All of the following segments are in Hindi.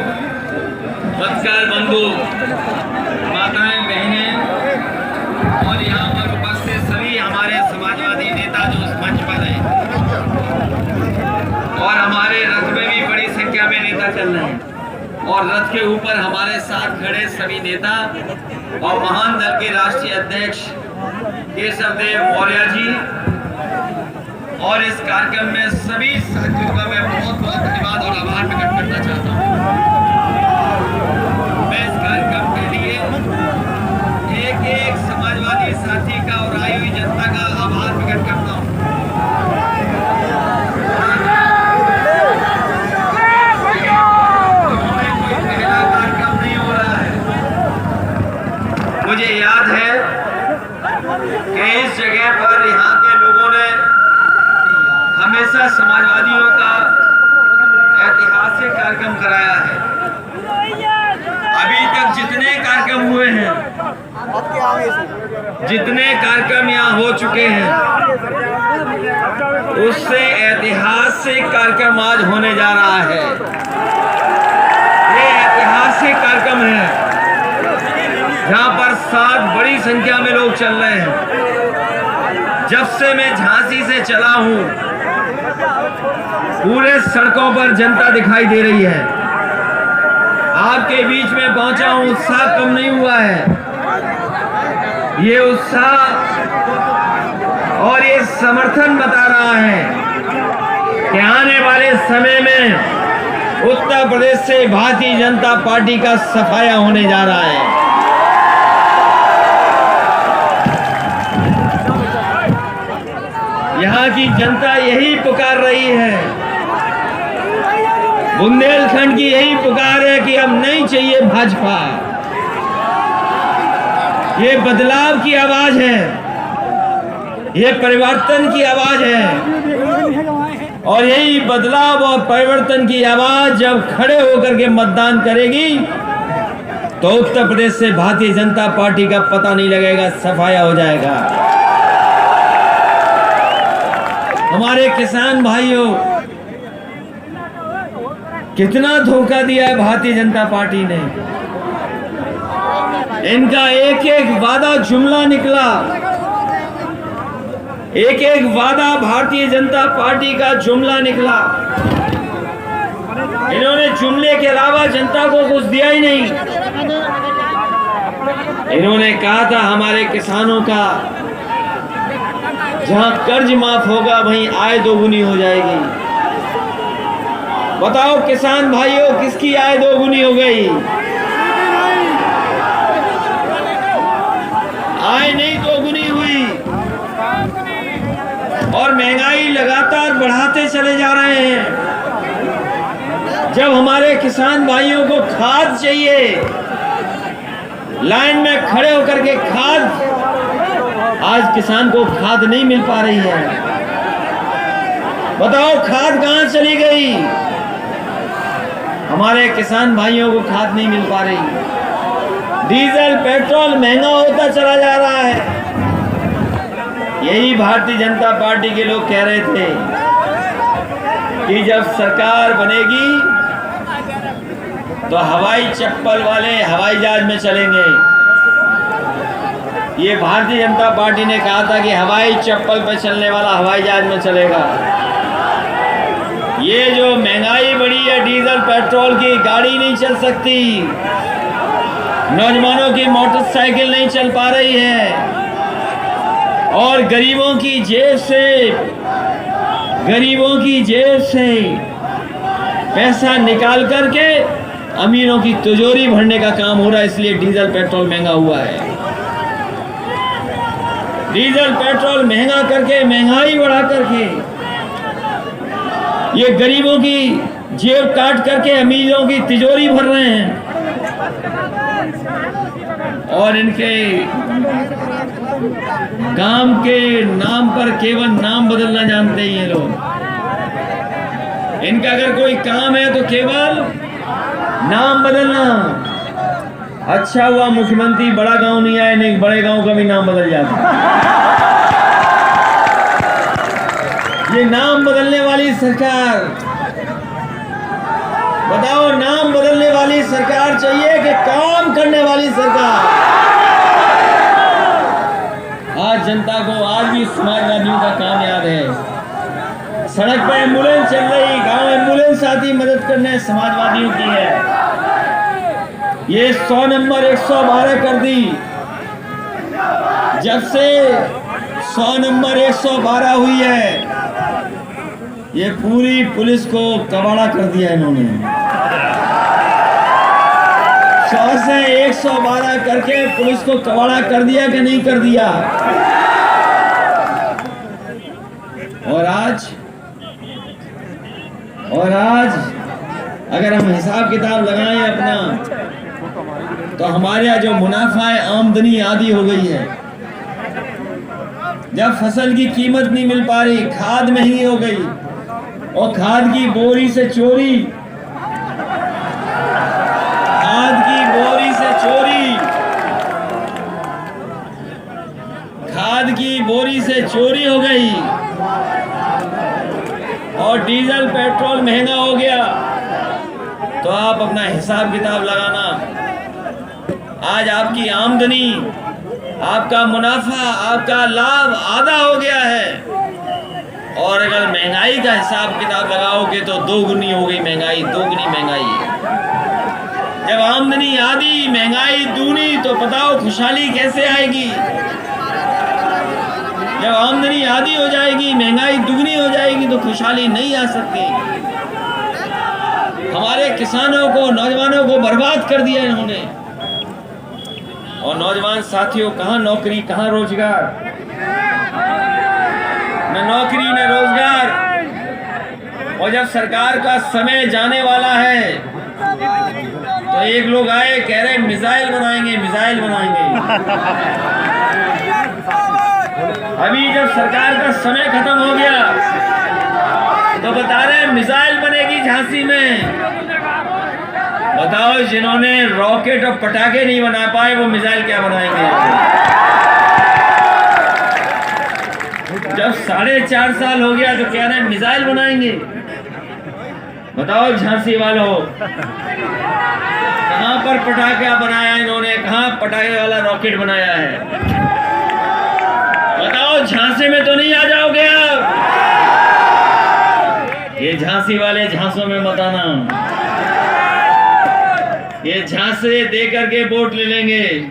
नमस्कार बंधु, माताएं, बहनें और यहाँ पर उपस्थित सभी हमारे समाजवादी नेता जो इस मंच पर हैं और हमारे रथ में भी बड़ी संख्या में नेता चल रहे हैं और रथ के ऊपर हमारे साथ खड़े सभी नेता और महान दल के राष्ट्रीय अध्यक्ष केशव देव मौर्य जी और इस कार्यक्रम में सभी साथियों का मैं बहुत बहुत धन्यवाद और आभार प्रकट करना चाहता हूँ। मैं इस कार्यक्रम के लिए एक एक समाजवादी साथी का और आई हुई जनता का आभार प्रकट करता हूँ। कोई पहला कार्यक्रम नहीं हो रहा है। मुझे याद है कि इस जगह पर यहाँ के लोगों ने हमेशा समाजवादियों का ऐतिहासिक कार्यक्रम कराया है। अभी तक जितने कार्यक्रम हुए हैं, जितने कार्यक्रम यहाँ हो चुके हैं, उससे ऐतिहासिक कार्यक्रम आज होने जा रहा है। ये ऐतिहासिक कार्यक्रम है जहाँ पर 7 बड़ी संख्या में लोग चल रहे हैं। जब से मैं झांसी से चला हूँ, पूरे सड़कों पर जनता दिखाई दे रही है। आपके बीच में पहुंचा हूं, उत्साह कम नहीं हुआ है। ये उत्साह और ये समर्थन बता रहा है कि आने वाले समय में उत्तर प्रदेश से भारतीय जनता पार्टी का सफाया होने जा रहा है। यहाँ की जनता यही पुकार रही है, बुंदेलखंड की यही पुकार है कि अब नहीं चाहिए भाजपा। ये बदलाव की आवाज है, ये परिवर्तन की आवाज है और यही बदलाव और परिवर्तन की आवाज जब खड़े होकर के मतदान करेगी तो उत्तर प्रदेश से भारतीय जनता पार्टी का पता नहीं लगेगा, सफाया हो जाएगा। हमारे किसान भाइयों, कितना धोखा दिया है भारतीय जनता पार्टी ने। इनका एक एक वादा जुमला निकला, एक एक वादा भारतीय जनता पार्टी का जुमला निकला। इन्होंने जुमले के अलावा जनता को कुछ दिया ही नहीं। इन्होंने कहा था हमारे किसानों का जहां कर्ज माफ होगा वहीं आय दोगुनी हो जाएगी। बताओ किसान भाइयों, किसकी आय दोगुनी हो गई? आय नहीं दोगुनी हुई और महंगाई लगातार बढ़ाते चले जा रहे हैं। जब हमारे किसान भाइयों को खाद चाहिए, लाइन में खड़े होकर के खाद, आज किसान को खाद नहीं मिल पा रही है। बताओ खाद कहां चली गई? हमारे किसान भाइयों को खाद नहीं मिल पा रही। डीजल पेट्रोल महंगा होता चला जा रहा है। यही भारतीय जनता पार्टी के लोग कह रहे थे कि जब सरकार बनेगी तो हवाई चप्पल वाले हवाई जहाज में चलेंगे। ये भारतीय जनता पार्टी ने कहा था कि हवाई चप्पल पर चलने वाला हवाई जहाज में चलेगा। ये जो महंगाई बढ़ी है डीजल पेट्रोल की, गाड़ी नहीं चल सकती, नौजवानों की मोटरसाइकिल नहीं चल पा रही है और गरीबों की जेब से पैसा निकाल करके अमीरों की तिजोरी भरने का काम हो रहा है। इसलिए डीजल पेट्रोल महंगा हुआ है। डीजल पेट्रोल महंगा करके, महंगाई बढ़ा करके ये गरीबों की जेब काट करके अमीरों की तिजोरी भर रहे हैं और इनके काम के नाम पर केवल नाम बदलना जानते हैं ये लोग। इनका अगर कोई काम है तो केवल नाम बदलना। अच्छा हुआ मुख्यमंत्री बड़ा गांव नहीं आए, नहीं बड़े गांव का भी नाम बदल जाता। ये नाम बदलने वाली सरकार बताओ, नाम बदलने वाली सरकार चाहिए कि काम करने वाली सरकार? आज जनता को आज भी समाजवादियों का काम याद है। सड़क पे एम्बुलेंस चल रही, गांव एम्बुलेंस आती मदद करने, समाजवादियों की है। ये 100 नंबर 112 कर दी। जब से 100 नंबर 112 हुई है, ये पूरी पुलिस को कबाड़ा कर दिया इन्होंने। 100 से 112 करके पुलिस को कबाड़ा कर दिया कि नहीं कर दिया? और आज अगर हम हिसाब किताब लगाएं अपना, तो हमारे यहाँ जो मुनाफा है, आमदनी आधी हो गई है। जब फसल की कीमत नहीं मिल पा रही, खाद महंगी हो गई, और खाद की बोरी से चोरी, खाद की बोरी से चोरी, खाद की बोरी से चोरी हो गई, और डीजल पेट्रोल महंगा हो गया। तो आप अपना हिसाब किताब लगाना। आज आपकी आमदनी, आपका मुनाफा, आपका लाभ आधा हो गया है। और अगर महंगाई का हिसाब किताब लगाओगे तो दोगुनी हो गई महंगाई, दोगुनी महंगाई। जब आमदनी आधी, महंगाई दूनी, तो बताओ खुशहाली कैसे आएगी? जब आमदनी आधी हो जाएगी, महंगाई दुगनी हो जाएगी, तो खुशहाली नहीं आ सकती। हमारे किसानों को, नौजवानों को बर्बाद कर दिया इन्होंने। और नौजवान साथियों, कहाँ नौकरी, कहाँ रोजगार? न नौकरी न रोजगार। और जब सरकार का समय जाने वाला है, तो एक लोग आए, कह रहे मिसाइल बनाएंगे, मिसाइल बनाएंगे। अभी जब सरकार का समय खत्म हो गया, तो बता रहे मिसाइल बनेगी झांसी में। बताओ, जिन्होंने रॉकेट और पटाखे नहीं बना पाए, वो मिसाइल क्या बनाएंगे? जब 4.5 साल हो गया, तो कह रहे हैं मिसाइल बनाएंगे। बताओ झांसी वालों, कहां पर पटाखा बनाया इन्होंने? कहां पटाखे वाला रॉकेट बनाया है? बताओ, झांसी में तो नहीं आ जाओगे आप? ये झांसी वाले झांसों में मत आना। ये झांसे दे करके वोट ले लेंगे।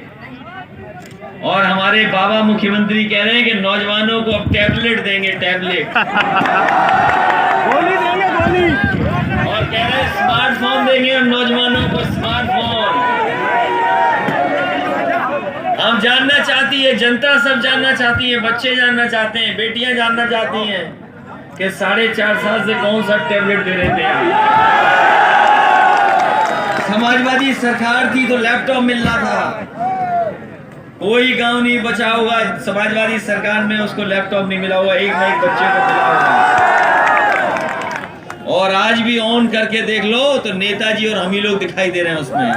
और हमारे बाबा मुख्यमंत्री कह रहे हैं कि नौजवानों को अब टैबलेट देंगे, टैबलेट। गोली देंगे, गोली। और कह रहे हैं स्मार्टफोन देंगे, और नौजवानों को स्मार्टफोन। हम जानना चाहती है, जनता सब जानना चाहती है, बच्चे जानना चाहते हैं, बेटियां जानना चाहती हैं कि 4.5 साल से कौन सा टैबलेट दे रहे थे आप? समाजवादी सरकार थी तो लैपटॉप मिल रहा था। कोई गांव नहीं बचा होगा समाजवादी सरकार में उसको लैपटॉप नहीं मिला होगा, एक ना एक बच्चे को मिला होगा। और आज भी ऑन करके देख लो तो नेताजी और हम ही लोग दिखाई दे रहे हैं उसमें।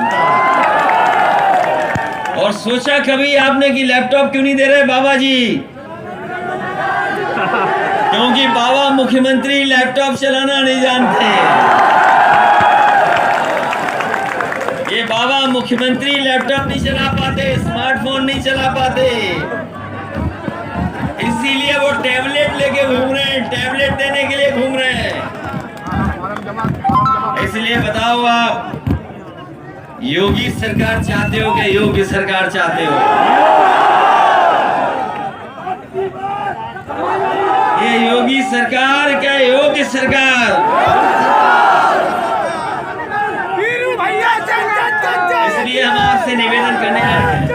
और सोचा कभी आपने कि लैपटॉप क्यों नहीं दे रहे बाबा जी? क्योंकि बाबा मुख्यमंत्री लैपटॉप चलाना नहीं जानते। ये बाबा मुख्यमंत्री लैपटॉप नहीं चला पाते, स्मार्टफोन नहीं चला पाते, इसीलिए वो टैबलेट लेके घूम रहे हैं, टैबलेट देने के लिए घूम रहे हैं। इसलिए बताओ, आप योगी सरकार चाहते हो कि योग्य सरकार चाहते हो? ये योगी सरकार क्या योग्य सरकार? इसलिए हम आपसे निवेदन करने आए हैं।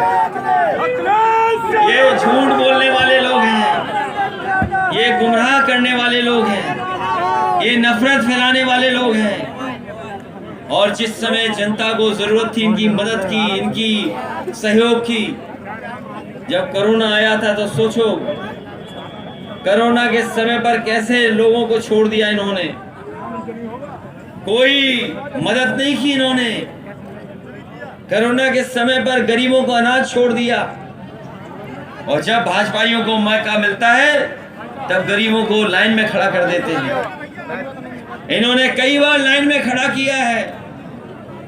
ये झूठ बोलने वाले लोग हैं, ये गुमराह करने वाले लोग हैं, ये नफरत फैलाने वाले लोग हैं। और जिस समय जनता को जरूरत थी इनकी मदद की, इनकी सहयोग की, जब कोरोना आया था तो सोचो कोरोना के समय पर कैसे लोगों को छोड़ दिया इन्होंने। कोई मदद नहीं की इन्होंने। कोरोना के समय पर गरीबों को अनाज छोड़ दिया। और जब भाजपाइयों को मौका मिलता है तब गरीबों को लाइन में खड़ा कर देते हैं। इन्होंने कई बार लाइन में खड़ा किया है।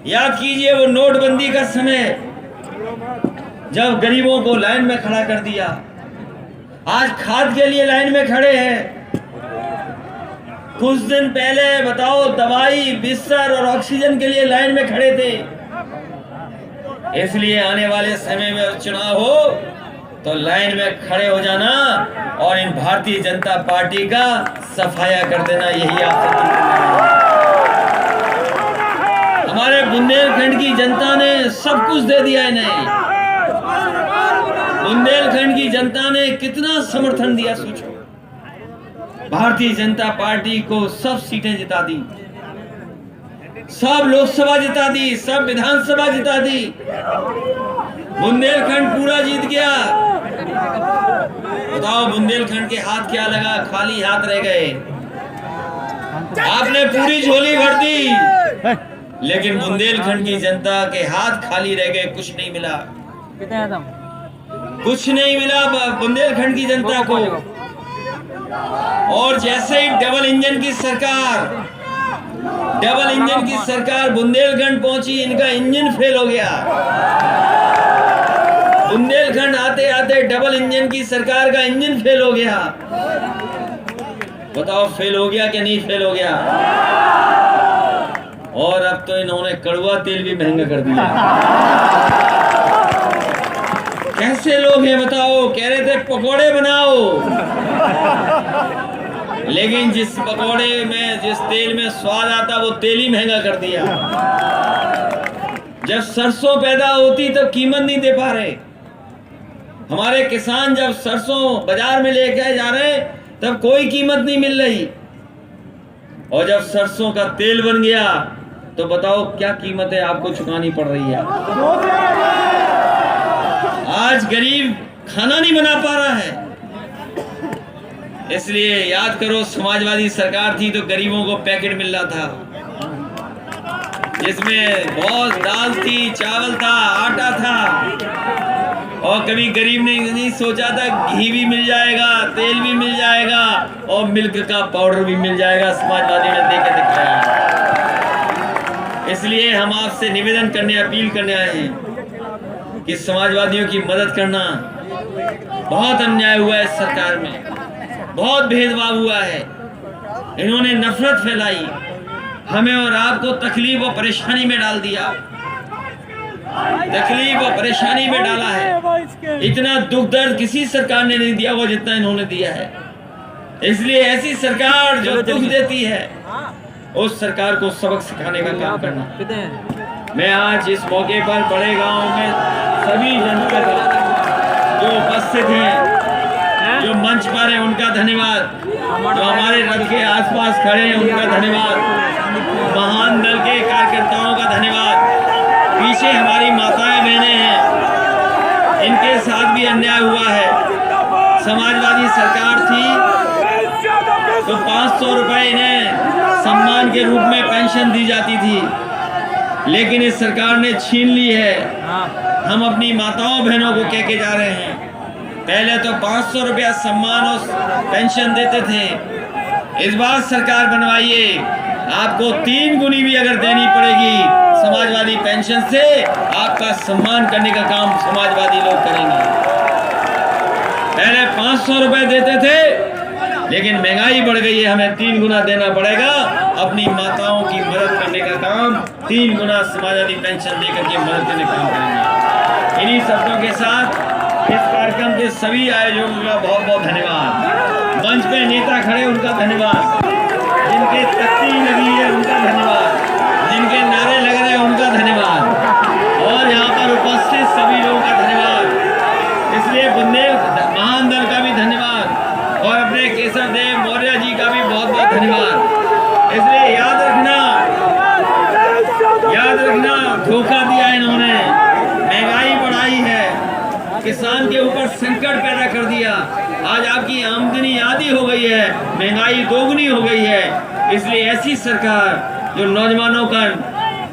याद कीजिए वो नोटबंदी का समय, जब गरीबों को लाइन में खड़ा कर दिया। आज खाद के लिए लाइन में खड़े हैं। कुछ दिन पहले बताओ दवाई, बिस्तर और ऑक्सीजन के लिए लाइन में खड़े थे। इसलिए आने वाले समय में चुनाव हो तो लाइन में खड़े हो जाना और इन भारतीय जनता पार्टी का सफाया कर देना, यही आपसे। हमारे बुंदेलखंड की जनता ने सब कुछ दे दिया इन्हें। बुंदेलखंड की जनता ने कितना समर्थन दिया सोचो। भारतीय जनता पार्टी को सब सीटें जिता दी, सब लोकसभा जिता दी, सब विधानसभा जिता दी। बुंदेलखंड पूरा जीत गया। बताओ बुंदेलखंड के हाथ क्या लगा? खाली हाथ रह गए। आपने पूरी झोली भर दी, लेकिन बुंदेलखंड की जनता के हाथ खाली रह गए, कुछ नहीं मिला। कुछ नहीं मिला बुंदेलखंड की जनता को। और जैसे ही डबल इंजन की सरकार बुंदेलखंड पहुंची, इनका इंजन फेल हो गया। बुंदेलखंड आते आते डबल इंजन की सरकार का इंजन फेल हो गया। बताओ फेल हो गया कि नहीं फेल हो गया? और अब तो इन्होंने कड़वा तेल भी महंगा कर दिया। कैसे लोग हैं बताओ? कह रहे थे पकोड़े बनाओ, लेकिन जिस पकोड़े में, जिस तेल में स्वाद आता, वो तेल ही महंगा कर दिया। जब सरसों पैदा होती तो कीमत नहीं दे पा रहे। हमारे किसान जब सरसों बाजार में लेके जा रहे तब कोई कीमत नहीं मिल रही, और जब सरसों का तेल बन गया तो बताओ क्या कीमत है आपको चुकानी पड़ रही है। आज गरीब खाना नहीं बना पा रहा है। इसलिए याद करो, समाजवादी सरकार थी तो गरीबों को पैकेट मिल रहा था, जिसमें बहुत दाल थी, चावल था, आटा था, और कभी गरीब ने नहीं सोचा था घी भी मिल जाएगा, तेल भी मिल जाएगा और मिल्क का पाउडर भी मिल जाएगा। समाजवादी ने दे के दिखाया। इसलिए हम आपसे निवेदन करने, अपील करने आए हैं कि समाजवादियों की मदद करना। बहुत अन्याय हुआ है सरकार में, बहुत भेदभाव हुआ है। इन्होंने नफरत फैलाई, हमें और आपको तकलीफ और परेशानी में डाल दिया, तकलीफ और परेशानी में डाला है। इतना दुख दर्द किसी सरकार ने नहीं दिया वो जितना इन्होंने दिया है। इसलिए ऐसी सरकार जो दुख देती है, उस सरकार को सबक सिखाने का काम करना। मैं आज इस मौके पर बड़े गांव में सभी जनता जो उपस्थित हैं, जो मंच पर है, उनका धन्यवाद। जो हमारे रथ के आसपास खड़े हैं उनका धन्यवाद। महान दल के कार्यकर्ताओं का धन्यवाद। पीछे हमारी माताएं बहनें हैं, इनके साथ भी अन्याय हुआ है। समाजवादी सरकार थी तो 500 रुपए इन्हें सम्मान के रूप में पेंशन दी जाती थी, लेकिन इस सरकार ने छीन ली है। हम अपनी माताओं बहनों को कह के जा रहे हैं, पहले तो 500 रुपया सम्मान और पेंशन देते थे, इस बार सरकार बनवाइए, आपको 3 गुनी भी अगर देनी पड़ेगी समाजवादी पेंशन से, आपका सम्मान करने का काम समाजवादी लोग करेंगे। पहले 500 रुपए देते थे, लेकिन महंगाई बढ़ गई है, हमें 3 गुना देना पड़ेगा। अपनी माताओं की मदद करने का काम 3 गुना समाजवादी पेंशन देकर के मदद करने का काम करेंगे। इन्हीं शब्दों के साथ इस कार्यक्रम के सभी आयोजकों का बहुत बहुत धन्यवाद। मंच पे नेता खड़े उनका धन्यवाद, जिनके तख्ती लगी है उनका धन्यवाद, जिनके नारे लग रहे हैं उनका धन्यवाद, और यहाँ पर उपस्थित सभी लोगों का धन्यवाद। इसलिए बुंदेलखंड महान दल का भी धन्यवाद, और अपने केशव देव मौर्य जी का भी बहुत बहुत धन्यवाद। इसलिए याद रखना धोखा दिया इन्होंने, महंगाई बढ़ाई है, किसान के ऊपर संकट पैदा कर दिया। आज आपकी आमदनी आधी हो गई है, महंगाई दोगुनी हो गई है। इसलिए ऐसी सरकार जो नौजवानों का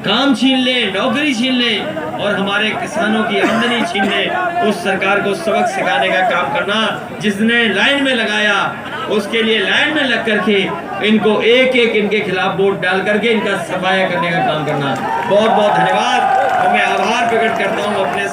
काम छीन ले, नौकरी छीन ले और हमारे किसानों की आमदनी छीनने, उस सरकार को सबक सिखाने का काम करना। जिसने लाइन में लगाया उसके लिए लाइन में लग करके इनको एक एक इनके खिलाफ वोट डाल करके इनका सफाया करने का काम करना। बहुत बहुत धन्यवाद और मैं आभार प्रकट करता हूँ अपने